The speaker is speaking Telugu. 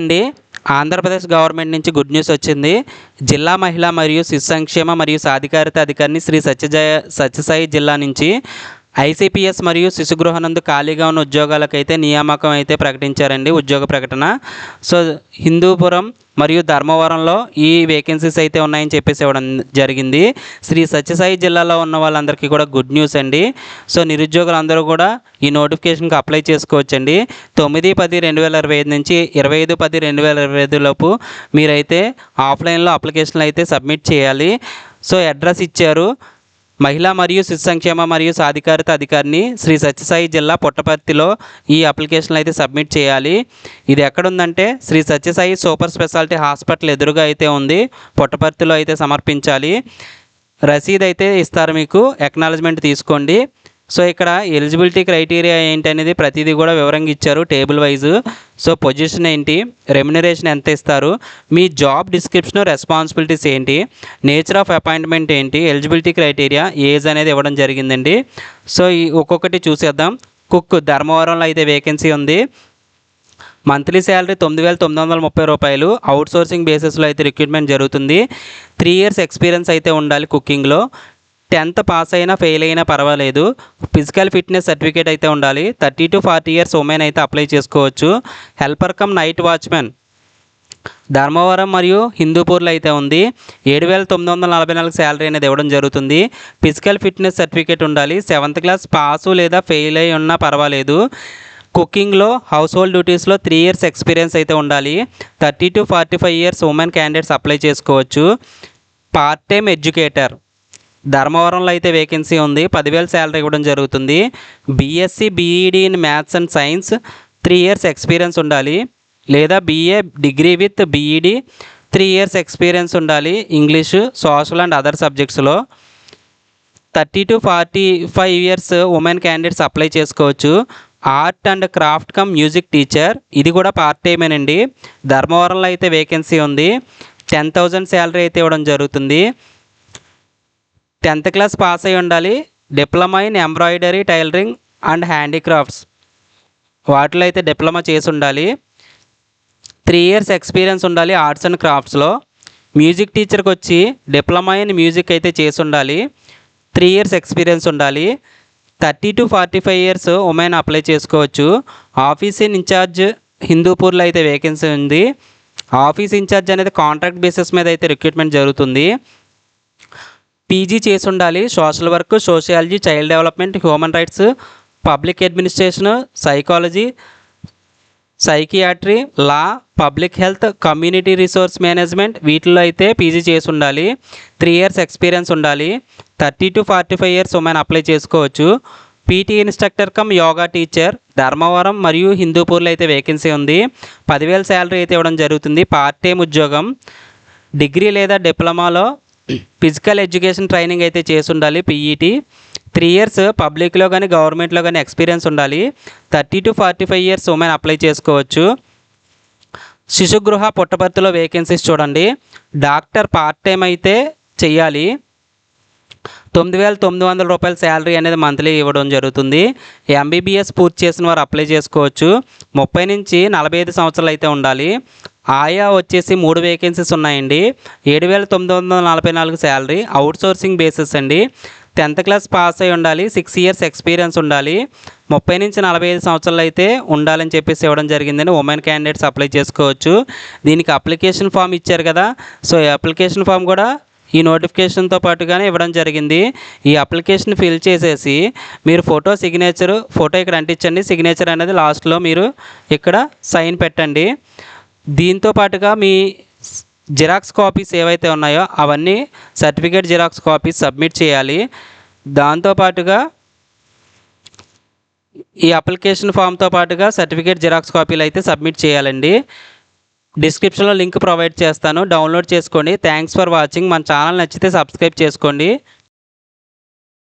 అండి, ఆంధ్రప్రదేశ్ గవర్నమెంట్ నుంచి గుడ్ న్యూస్ వచ్చింది. జిల్లా మహిళా మరియు శిశు సంక్షేమ మరియు సాధికారత అధికారిని శ్రీ సత్యసాయి జిల్లా నుంచి ఐసిపిఎస్ మరియు శిశు గృహనందు ఖాళీగా ఉన్న ఉద్యోగాలకైతే నియామకం అయితే ప్రకటించారండి. ఉద్యోగ ప్రకటన. సో హిందూపురం మరియు ధర్మవరంలో ఈ వేకెన్సీస్ అయితే ఉన్నాయని చెప్పేసి ఇవ్వడం జరిగింది. శ్రీ సత్యసాయి జిల్లాలో ఉన్న వాళ్ళందరికీ కూడా గుడ్ న్యూస్ అండి. సో నిరుద్యోగులందరూ కూడా ఈ నోటిఫికేషన్కి అప్లై చేసుకోవచ్చండి. 9/10/2025 నుంచి 25/10/2025 లోపు మీరైతే ఆఫ్లైన్లో అప్లికేషన్లు అయితే సబ్మిట్ చేయాలి. సో అడ్రస్ ఇచ్చారు. మహిళా మరియు శిశు సంక్షేమ మరియు సాధికారత అధికారిని శ్రీ సత్యసాయి జిల్లా పుట్టపర్తిలో ఈ అప్లికేషన్లు అయితే సబ్మిట్ చేయాలి. ఇది ఎక్కడుందంటే Shri Sathya Sai super speciality hospital ఎదురుగా అయితే ఉంది. పుట్టపర్తిలో అయితే సమర్పించాలి. రసీదు అయితే ఇస్తారు, మీకు ఎక్నాలజ్మెంట్ తీసుకోండి. సో ఇక్కడ ఎలిజిబిలిటీ క్రైటీరియా ఏంటి అనేది ప్రతిదీ కూడా వివరంగా ఇచ్చారు, టేబుల్ వైజు. సో పొజిషన్ ఏంటి, రెమ్యునరేషన్ ఎంత ఇస్తారు, మీ జాబ్ డిస్క్రిప్షన్, రెస్పాన్సిబిలిటీస్ ఏంటి, నేచర్ ఆఫ్ అపాయింట్మెంట్ ఏంటి, ఎలిజిబిలిటీ క్రైటీరియా, ఏజ్ అనేది ఇవ్వడం జరిగిందండి. సో ఈ ఒక్కొక్కటి చూసేద్దాం. కుక్ ధర్మవరంలో అయితే వేకెన్సీ ఉంది. మంత్లీ శాలరీ 9,930 రూపాయలు. అవుట్సోర్సింగ్ బేసిస్లో అయితే రిక్రూట్మెంట్ జరుగుతుంది. 3 years ఎక్స్పీరియన్స్ అయితే ఉండాలి కుకింగ్లో. 10th పాస్ అయినా ఫెయిల్ అయినా పర్వాలేదు. ఫిజికల్ ఫిట్నెస్ సర్టిఫికేట్ అయితే ఉండాలి. 30 to 40 years ఉమెన్ అయితే అప్లై చేసుకోవచ్చు. Helper cum night watchman Dharmavaram మరియు హిందూపూర్లో అయితే ఉంది. 7,944 శాలరీ అనేది ఇవ్వడం జరుగుతుంది. ఫిజికల్ ఫిట్నెస్ సర్టిఫికేట్ ఉండాలి. 7th క్లాస్ పాసు లేదా ఫెయిల్ అయి ఉన్నా పర్వాలేదు. కుకింగ్లో హౌస్ హోల్డ్ డ్యూటీస్లో 3 years ఎక్స్పీరియన్స్ అయితే ఉండాలి. 30 to 45 years women candidates apply చేసుకోవచ్చు. పార్ట్ టైం ఎడ్యుకేటర్ ధర్మవరంలో అయితే వేకెన్సీ ఉంది. 10,000 శాలరీ ఇవ్వడం జరుగుతుంది. BSc BEd in maths and science 3 years experience ఉండాలి. లేదా BA degree with BEd 3 years experience ఉండాలి. ఇంగ్లీషు, సోషల్ అండ్ అదర్ సబ్జెక్ట్స్లో. 30 to 45 years women candidates apply చేసుకోవచ్చు. Art and craft cum music teacher, ఇది కూడా పార్ట్ టైమేనండి. ధర్మవరంలో అయితే వేకెన్సీ ఉంది. 10,000 శాలరీ అయితే ఇవ్వడం జరుగుతుంది. 10th క్లాస్ పాస్ అయి ఉండాలి. Diploma in embroidery, tailoring and handicrafts వాటిలో అయితే డిప్లొమా చేసి ఉండాలి. 3 years ఎక్స్పీరియన్స్ ఉండాలి ఆర్ట్స్ అండ్ క్రాఫ్ట్స్లో. మ్యూజిక్ టీచర్కి వచ్చి డిప్లొమా ఇన్ మ్యూజిక్ అయితే చేసి ఉండాలి. 3 years ఎక్స్పీరియన్స్ ఉండాలి. 30 to 45 years ఉమెన్ అప్లై చేసుకోవచ్చు. ఆఫీస్ ఇన్ఛార్జ్ హిందూపూర్లో అయితే వేకెన్సీ ఉంది. ఆఫీస్ ఇన్ఛార్జ్ అనేది కాంట్రాక్ట్ బేసిస్ మీద అయితే రిక్రూట్మెంట్ జరుగుతుంది. పీజీ చేసి ఉండాలి. Social work, sociology, child development, human rights, public administration, psychology, psychiatry, law, public health, community resource management వీటిల్లో అయితే పీజీ చేసి ఉండాలి. 3 years ఎక్స్పీరియన్స్ ఉండాలి. 30 to 45 years ఉమెన్ అప్లై చేసుకోవచ్చు. PT instructor come yoga teacher Dharmavaram మరియు హిందూపూర్లో అయితే వేకెన్సీ ఉంది. 10,000 శాలరీ అయితే ఇవ్వడం జరుగుతుంది. పార్ట్ టైం ఉద్యోగం. డిగ్రీ లేదా డిప్లొమాలో ఫిజికల్ ఎడ్యుకేషన్ ట్రైనింగ్ అయితే చేసి ఉండాలి. పీఈటీ 3 years పబ్లిక్లో కానీ గవర్నమెంట్లో కానీ ఎక్స్పీరియన్స్ ఉండాలి. 30 to 45 years ఉమెన్ అప్లై చేసుకోవచ్చు. శిశుగృహ పుట్టపర్తిలో వేకెన్సీస్ చూడండి. డాక్టర్ పార్ట్ టైం అయితే చెయ్యాలి. 9,900 రూపాయల శాలరీ అనేది మంత్లీ ఇవ్వడం జరుగుతుంది. ఎంబీబీఎస్ పూర్తి చేసిన వారు అప్లై చేసుకోవచ్చు. 30 నుంచి 45 సంవత్సరాలు అయితే ఉండాలి. ఆయా వచ్చేసి 3 వేకెన్సీస్ ఉన్నాయండి. 7,944 శాలరీ. అవుట్సోర్సింగ్ బేసిస్ అండి. 10th క్లాస్ పాస్ అయి ఉండాలి. 6 years ఎక్స్పీరియన్స్ ఉండాలి. 30 నుంచి 45 సంవత్సరాలు అయితే ఉండాలని చెప్పేసి ఇవ్వడం జరిగిందని ఉమెన్ క్యాండిడేట్స్ అప్లై చేసుకోవచ్చు. దీనికి అప్లికేషన్ ఫామ్ ఇచ్చారు కదా, సో ఈ అప్లికేషన్ ఫామ్ కూడా ఈ నోటిఫికేషన్తో పాటుగానే ఇవ్వడం జరిగింది. ఈ అప్లికేషన్ ఫిల్ చేసేసి మీరు ఫోటో ఇక్కడ అంటించండి. సిగ్నేచర్ అనేది లాస్ట్లో మీరు ఇక్కడ సైన్ పెట్టండి. దీంతో పాటుగా మీ జిరాక్స్ కాపీస్ ఏవైతే ఉన్నాయో అవన్నీ సర్టిఫికేట్ జిరాక్స్ కాపీస్ సబ్మిట్ చేయాలి. దాంతోపాటుగా ఈ అప్లికేషన్ ఫామ్తో పాటుగా సర్టిఫికేట్ జిరాక్స్ కాపీలు అయితే సబ్మిట్ చేయాలండి. డిస్క్రిప్షన్లో లింక్ ప్రొవైడ్ చేస్తాను, డౌన్లోడ్ చేసుకోండి. Thanks for watching. మన ఛానల్ నచ్చితే సబ్స్క్రైబ్ చేసుకోండి.